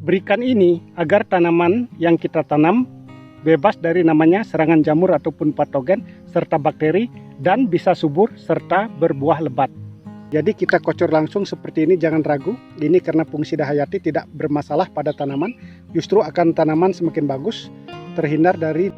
berikan ini agar tanaman yang kita tanam bebas dari namanya serangan jamur ataupun patogen serta bakteri dan bisa subur serta berbuah lebat. Jadi kita kocor langsung seperti ini, jangan ragu. Ini karena fungsida hayati tidak bermasalah pada tanaman, justru akan tanaman semakin bagus, terhindar dari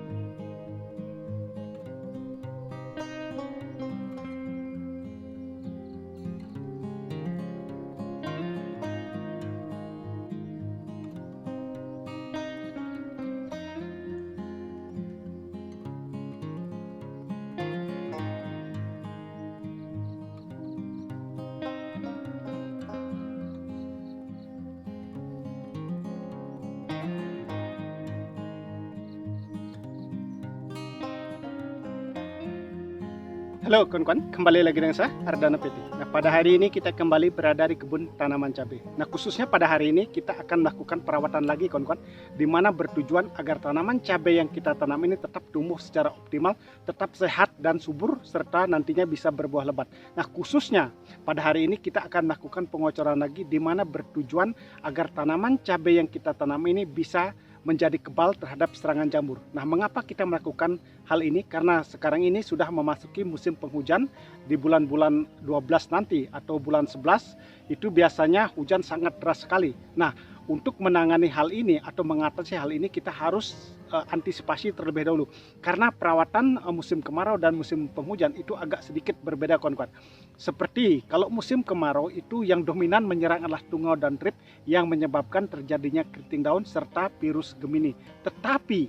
Halo kawan-kawan, kembali lagi dengan saya Ardana PT. Nah, pada hari ini kita kembali berada di kebun tanaman cabai. Nah, khususnya pada hari ini kita akan melakukan perawatan lagi kawan-kawan, di mana bertujuan agar tanaman cabai yang kita tanam ini tetap tumbuh secara optimal, tetap sehat dan subur, serta nantinya bisa berbuah lebat. Nah, khususnya pada hari ini kita akan melakukan pengocoran lagi, di mana bertujuan agar tanaman cabai yang kita tanam ini bisa menjadi kebal terhadap serangan jamur. Nah, mengapa kita melakukan hal ini? Karena sekarang ini sudah memasuki musim penghujan di bulan-bulan 12 nanti atau bulan 11 itu biasanya hujan sangat deras sekali. Nah, untuk menangani hal ini atau mengatasi hal ini kita harus antisipasi terlebih dahulu. Karena perawatan musim kemarau dan musim penghujan itu agak sedikit berbeda kawan-kawan. Seperti kalau musim kemarau itu yang dominan menyerang adalah tungau dan trip yang menyebabkan terjadinya keriting daun serta virus Gemini. Tetapi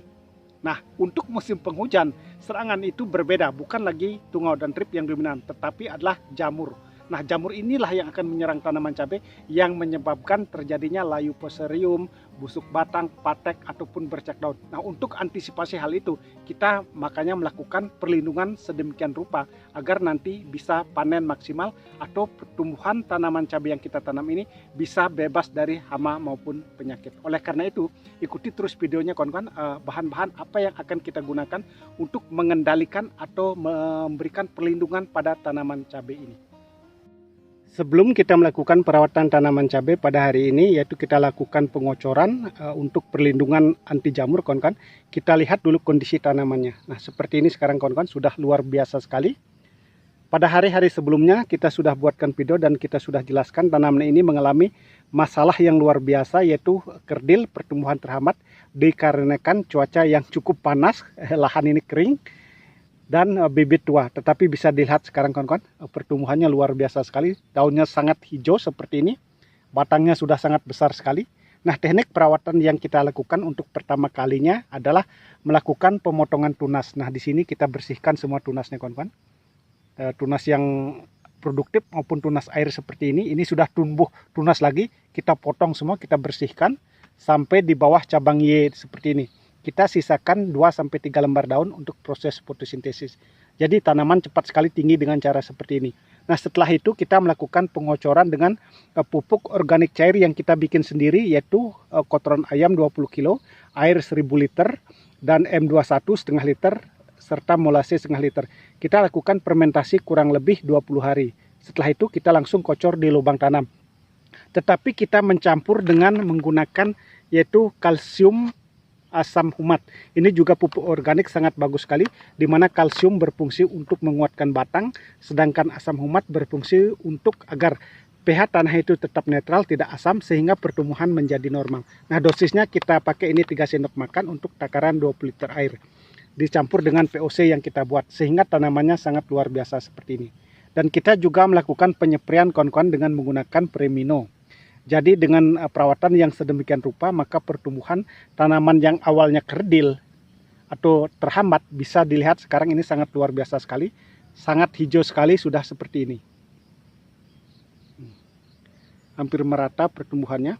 nah, untuk musim penghujan serangan itu berbeda, bukan lagi tungau dan trip yang dominan, tetapi adalah jamur. Nah, jamur inilah yang akan menyerang tanaman cabai yang menyebabkan terjadinya layu poserium, busuk batang, patek, ataupun bercak daun. Nah, untuk antisipasi hal itu, kita makanya melakukan perlindungan sedemikian rupa agar nanti bisa panen maksimal atau pertumbuhan tanaman cabai yang kita tanam ini bisa bebas dari hama maupun penyakit. Oleh karena itu, ikuti terus videonya kawan-kawan, bahan-bahan apa yang akan kita gunakan untuk mengendalikan atau memberikan perlindungan pada tanaman cabai ini. Sebelum kita melakukan perawatan tanaman cabai pada hari ini, yaitu kita lakukan pengocoran untuk perlindungan anti jamur kawan-kawan, kita lihat dulu kondisi tanamannya. Nah, seperti ini sekarang kawan-kawan, sudah luar biasa sekali. Pada hari-hari sebelumnya kita sudah buatkan video dan kita sudah jelaskan tanaman ini mengalami masalah yang luar biasa, yaitu kerdil, pertumbuhan terhambat dikarenakan cuaca yang cukup panas, lahan ini kering dan bibit tua. Tetapi bisa dilihat sekarang kawan-kawan, pertumbuhannya luar biasa sekali, daunnya sangat hijau seperti ini, batangnya sudah sangat besar sekali. Nah, teknik perawatan yang kita lakukan untuk pertama kalinya adalah melakukan pemotongan tunas. Nah, di sini kita bersihkan semua tunasnya kawan-kawan, tunas yang produktif maupun tunas air seperti ini sudah tumbuh tunas lagi, kita potong semua, kita bersihkan sampai di bawah cabang Y seperti ini. Kita sisakan 2-3 lembar daun untuk proses fotosintesis. Jadi tanaman cepat sekali tinggi dengan cara seperti ini. Nah, setelah itu kita melakukan pengocoran dengan pupuk organik cair yang kita bikin sendiri, yaitu kotoran ayam 20 kg, air 1000 liter, dan M21 setengah liter, serta molase setengah liter. Kita lakukan fermentasi kurang lebih 20 hari. Setelah itu kita langsung kocor di lubang tanam. Tetapi kita mencampur dengan menggunakan yaitu kalsium asam humat. Ini juga pupuk organik sangat bagus sekali, di mana kalsium berfungsi untuk menguatkan batang, sedangkan asam humat berfungsi untuk agar pH tanah itu tetap netral, tidak asam, sehingga pertumbuhan menjadi normal. Nah, dosisnya kita pakai ini 3 sendok makan untuk takaran 20 liter air. Dicampur dengan VOC yang kita buat, sehingga tanamannya sangat luar biasa seperti ini. Dan kita juga melakukan penyepraian kawan-kawan dengan menggunakan Premino. Jadi dengan perawatan yang sedemikian rupa, maka pertumbuhan tanaman yang awalnya kerdil atau terhambat bisa dilihat sekarang ini sangat luar biasa sekali, sangat hijau sekali, sudah seperti ini. Hampir merata pertumbuhannya.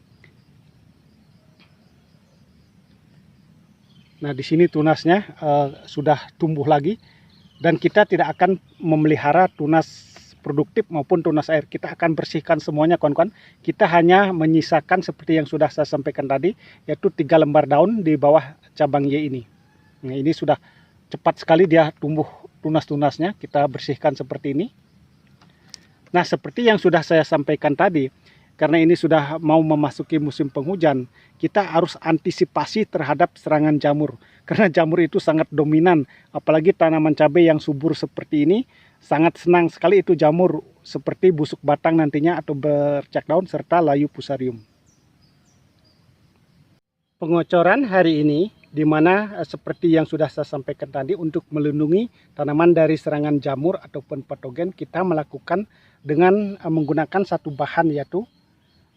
Nah, di sini tunasnya sudah tumbuh lagi, dan kita tidak akan memelihara tunas produktif maupun tunas air. Kita akan bersihkan semuanya kawan-kawan. Kita hanya menyisakan seperti yang sudah saya sampaikan tadi, yaitu 3 lembar daun di bawah cabang Y ini. Nah, ini sudah cepat sekali dia tumbuh tunas-tunasnya. Kita bersihkan seperti ini. Nah, seperti yang sudah saya sampaikan tadi, karena ini sudah mau memasuki musim penghujan, kita harus antisipasi terhadap serangan jamur. Karena jamur itu sangat dominan, apalagi tanaman cabai yang subur seperti ini, sangat senang sekali itu jamur seperti busuk batang nantinya atau bercak daun serta layu fusarium. Pengocoran hari ini di mana seperti yang sudah saya sampaikan tadi, untuk melindungi tanaman dari serangan jamur ataupun patogen, kita melakukan dengan menggunakan satu bahan yaitu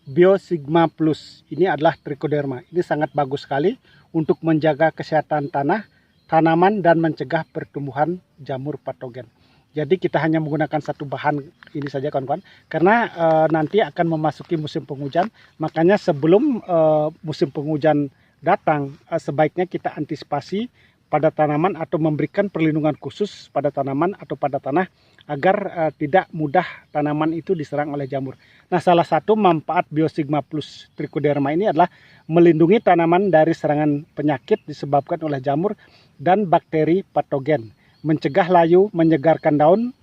Biosigma Plus. Ini adalah trichoderma. Ini sangat bagus sekali untuk menjaga kesehatan tanah, tanaman dan mencegah pertumbuhan jamur patogen. Jadi kita hanya menggunakan satu bahan ini saja kawan-kawan, karena nanti akan memasuki musim penghujan. Makanya sebelum musim penghujan datang, sebaiknya kita antisipasi pada tanaman atau memberikan perlindungan khusus pada tanaman atau pada tanah agar tidak mudah tanaman itu diserang oleh jamur. Nah, salah satu manfaat Biosigma Plus trichoderma ini adalah melindungi tanaman dari serangan penyakit disebabkan oleh jamur dan bakteri patogen, mencegah layu, menyegarkan daun,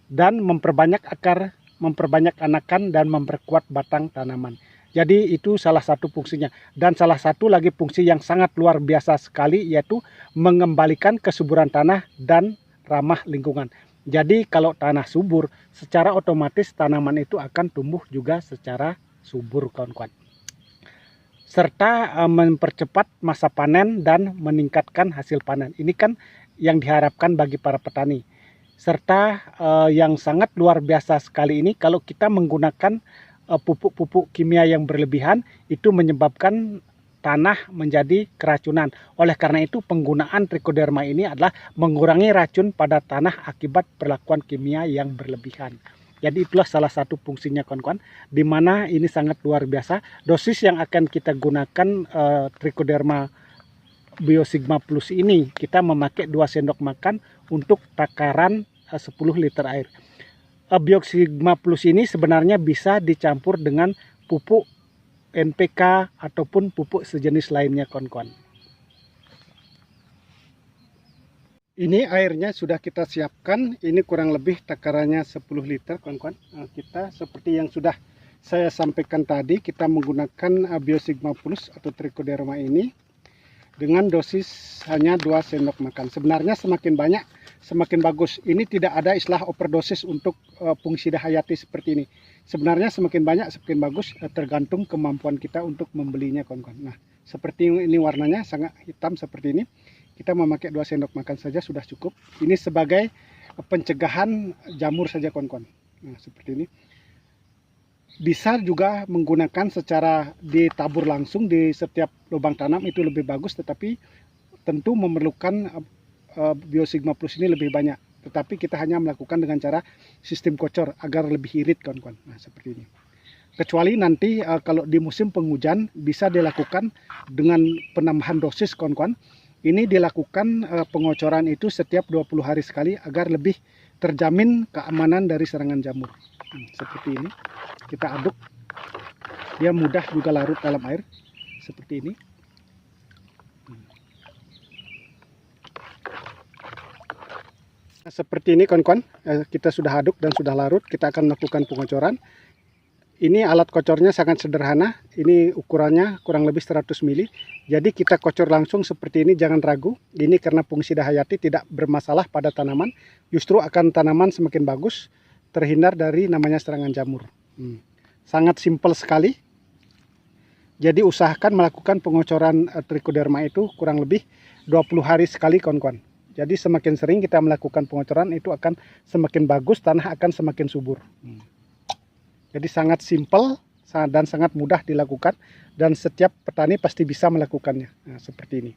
dan memperbanyak akar, memperbanyak anakan, dan memperkuat batang tanaman. Jadi itu salah satu fungsinya. Dan salah satu lagi fungsi yang sangat luar biasa sekali, yaitu mengembalikan kesuburan tanah dan ramah lingkungan. Jadi kalau tanah subur, secara otomatis tanaman itu akan tumbuh juga secara subur, kawan-kawan. Serta mempercepat masa panen dan meningkatkan hasil panen. Ini kan yang diharapkan bagi para petani. Serta yang sangat luar biasa sekali ini, kalau kita menggunakan pupuk-pupuk kimia yang berlebihan, itu menyebabkan tanah menjadi keracunan. Oleh karena itu penggunaan trichoderma ini adalah mengurangi racun pada tanah akibat perlakuan kimia yang berlebihan. Jadi itulah salah satu fungsinya, kawan-kawan, di mana ini sangat luar biasa. Dosis yang akan kita gunakan trichoderma Biosigma Plus ini, kita memakai 2 sendok makan untuk takaran 10 liter air. Biosigma Plus ini sebenarnya bisa dicampur dengan pupuk NPK ataupun pupuk sejenis lainnya, kawan-kawan. Ini airnya sudah kita siapkan, ini kurang lebih takarannya 10 liter, kawan-kawan. Kita seperti yang sudah saya sampaikan tadi, kita menggunakan Biosigma Plus atau trichoderma ini dengan dosis hanya 2 sendok makan. Sebenarnya semakin banyak semakin bagus. Ini tidak ada istilah overdosis untuk fungsida hayati seperti ini. Sebenarnya semakin banyak semakin bagus, tergantung kemampuan kita untuk membelinya, kawan-kawan. Nah, seperti ini warnanya sangat hitam seperti ini. Kita memakai 2 sendok makan saja sudah cukup. Ini sebagai pencegahan jamur saja, kawan-kawan. Nah, seperti ini. Bisa juga menggunakan secara ditabur langsung di setiap lubang tanam, itu lebih bagus, tetapi tentu memerlukan Biosigma Plus ini lebih banyak. Tetapi kita hanya melakukan dengan cara sistem kocor agar lebih irit, kawan-kawan. Nah, seperti ini. Kecuali nanti kalau di musim penghujan bisa dilakukan dengan penambahan dosis, kawan-kawan. Ini dilakukan pengocoran itu setiap 20 hari sekali agar lebih terjamin keamanan dari serangan jamur. Seperti ini. Kita aduk. Dia mudah juga larut dalam air. Seperti ini. Nah, seperti ini, kawan-kawan. Kita sudah aduk dan sudah larut. Kita akan melakukan pengocoran. Ini alat kocornya sangat sederhana. Ini ukurannya kurang lebih 100 mili. Jadi kita kocor langsung seperti ini, jangan ragu. Ini karena fungsida hayati tidak bermasalah pada tanaman. Justru akan tanaman semakin bagus, terhindar dari namanya serangan jamur. Sangat simpel sekali. Jadi usahakan melakukan pengocoran trichoderma itu kurang lebih 20 hari sekali, kawan-kawan. Jadi semakin sering kita melakukan pengocoran itu akan semakin bagus, tanah akan semakin subur. Jadi sangat simpel dan sangat mudah dilakukan, dan setiap petani pasti bisa melakukannya. Nah, seperti ini.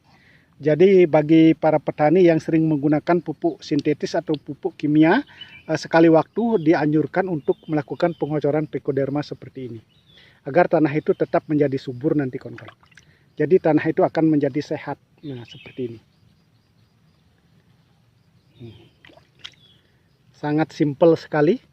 Jadi bagi para petani yang sering menggunakan pupuk sintetis atau pupuk kimia, sekali waktu dianjurkan untuk melakukan pengocoran trichoderma seperti ini. Agar tanah itu tetap menjadi subur nanti, kawan-kawan. Jadi tanah itu akan menjadi sehat. Nah, seperti ini. Sangat simpel sekali.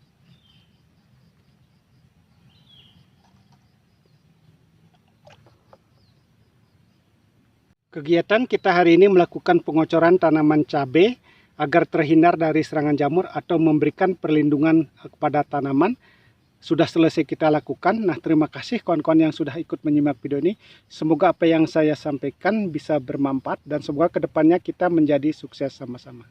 Kegiatan kita hari ini melakukan pengocoran tanaman cabai agar terhindar dari serangan jamur atau memberikan perlindungan kepada tanaman sudah selesai kita lakukan. Nah, terima kasih kawan-kawan yang sudah ikut menyimak video ini. Semoga apa yang saya sampaikan bisa bermanfaat dan semoga kedepannya kita menjadi sukses sama-sama.